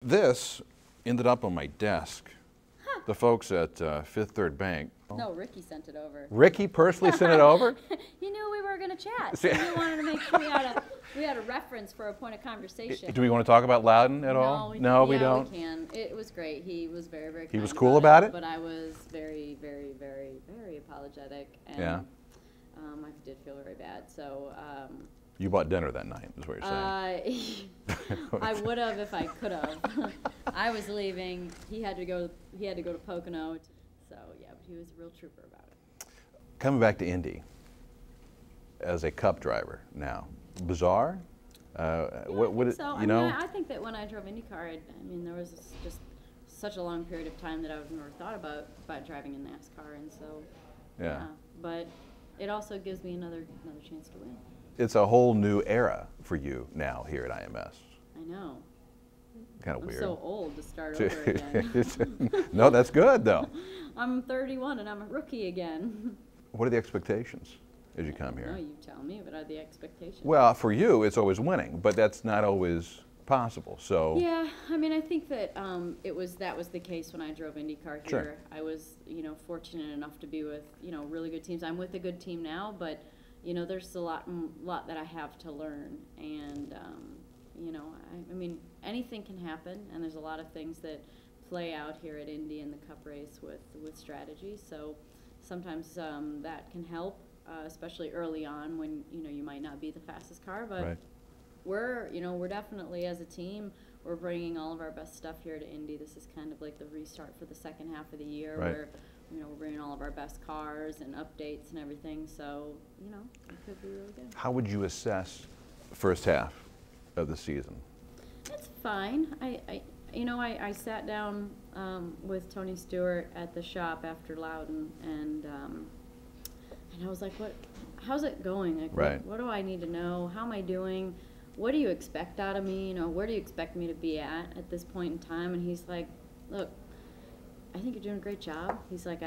This ended up on my desk. Huh. The folks at Fifth Third Bank. No, Ricky sent it over. Ricky personally sent it over? He knew we were going to chat. So he wanted to make sure we had a reference for a point of conversation. Do we want to talk about Loudon at all? No, we don't. We can. It was great. He was very, very kind. He was cool about it? But I was very, very, very, very apologetic. And yeah. I did feel very bad. So. You bought dinner that night, is what you're saying. I would have if I could have. I was leaving. He had to go. He had to go to Pocono. So yeah, but he was a real trooper about it. Coming back to Indy as a Cup driver now, bizarre. What is, so. You know? I think that when I drove IndyCar, I mean, there was just such a long period of time that I've never thought about driving in NASCAR, and so yeah. But it also gives me another chance to win. It's a whole new era for you now here at IMS. I know. Kind of weird. I'm so old to start over again. No, that's good though. I'm 31 and I'm a rookie again. What are the expectations as you come here? No, you tell me. What are the expectations? Well, for you, it's always winning, but that's not always possible. So yeah, I mean, I think that that was the case when I drove IndyCar here. Sure. I was, fortunate enough to be with, really good teams. I'm with a good team now, but there's a lot that I have to learn, and I mean, anything can happen, and there's a lot of things that play out here at Indy in the Cup race with strategy. So sometimes that can help, especially early on when you might not be the fastest car, but right. we're definitely, as a team, we're bringing all of our best stuff here to Indy. This is kind of like the restart for the second half of the year, right. where we're bringing all of our best cars and updates and everything, so, it could be really good. How would you assess the first half of the season? It's fine. I sat down with Tony Stewart at the shop after Loudon, and I was like, how's it going? Like, right. What do I need to know? How am I doing? What do you expect out of me? Where do you expect me to be at this point in time? And he's like, look, I think you're doing a great job. He's like,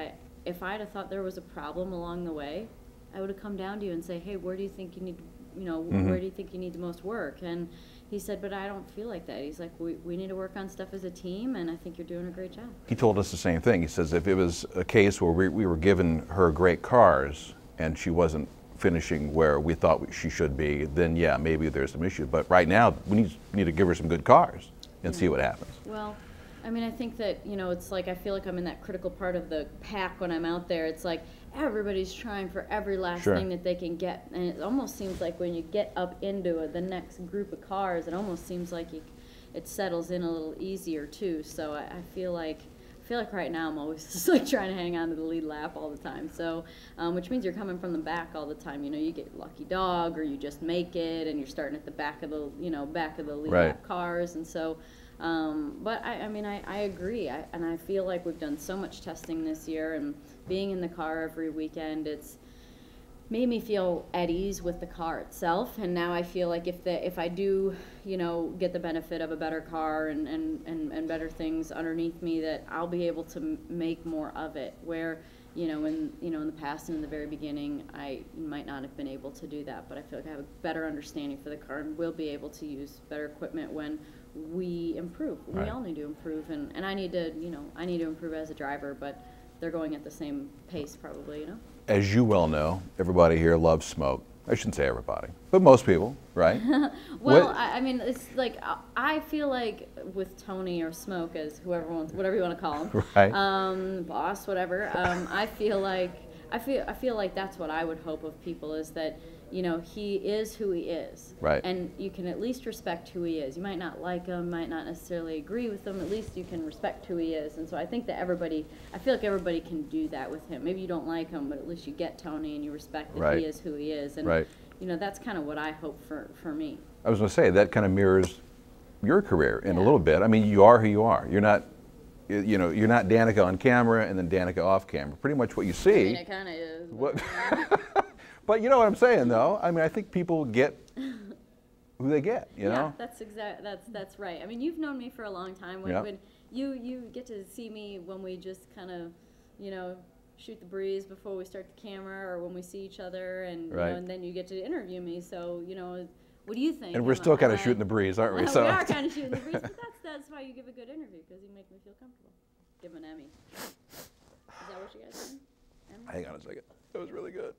if I'd have thought there was a problem along the way, I would have come down to you and say, hey, where do you think you need, mm-hmm. where do you think you need the most work? And he said, but I don't feel like that. He's like, we need to work on stuff as a team, and I think you're doing a great job. He told us the same thing. He says if it was a case where we were giving her great cars and she wasn't finishing where we thought she should be, then yeah, maybe there's some issue. But right now, we need to give her some good cars and see what happens. Well, I mean, I think that, it's like I feel like I'm in that critical part of the pack when I'm out there. It's like everybody's trying for every last sure. thing that they can get. And it almost seems like when you get up into the next group of cars, it almost seems like it settles in a little easier, too. So I feel like right now I'm always just like trying to hang on to the lead lap all the time. So, which means you're coming from the back all the time. You get lucky dog, or you just make it, and you're starting at the back of the lead right. lap cars. And so, but I mean, I agree. And I feel like we've done so much testing this year, and being in the car every weekend, it's made me feel at ease with the car itself. And now I feel like if I do, get the benefit of a better car and better things underneath me, that I'll be able to make more of it. Where, in the past and in the very beginning, I might not have been able to do that. But I feel like I have a better understanding for the car, and will be able to use better equipment when we improve. Right. We all need to improve, and I need to, I need to improve as a driver, but they're going at the same pace probably, As you well know, everybody here loves smoke. I shouldn't say everybody, but most people, right? Well, I mean, it's like I feel like with Tony or Smoke, as whatever you want to call him, right. Boss, whatever. I feel like that's what I would hope of people, is that he is who he is, right? And you can at least respect who he is. You might not like him, might not necessarily agree with him. At least you can respect who he is. And so I think that I feel like everybody can do that with him. Maybe you don't like him, but at least you get Tony and you respect that right. he is who he is. And right. That's kind of what I hope for me. I was going to say that kind of mirrors your career in yeah. a little bit. I mean, you are who you are. You're not. You're not Danica on camera and then Danica off camera. Pretty much what you see. I mean, it kind of is. But you know what I'm saying, though. I mean, I think people get who they get. You know. That's right. I mean, you've known me for a long time. When you get to see me when we just kind of, shoot the breeze before we start the camera, or when we see each other, and right. and then you get to interview me. So What do you think? And we're still kind of shooting the breeze, aren't we? We are kind of shooting the breeze, but that's why you give a good interview, because you make me feel comfortable. Give him an Emmy. Is that what you guys said? Emmy? Hang on a second. That was really good.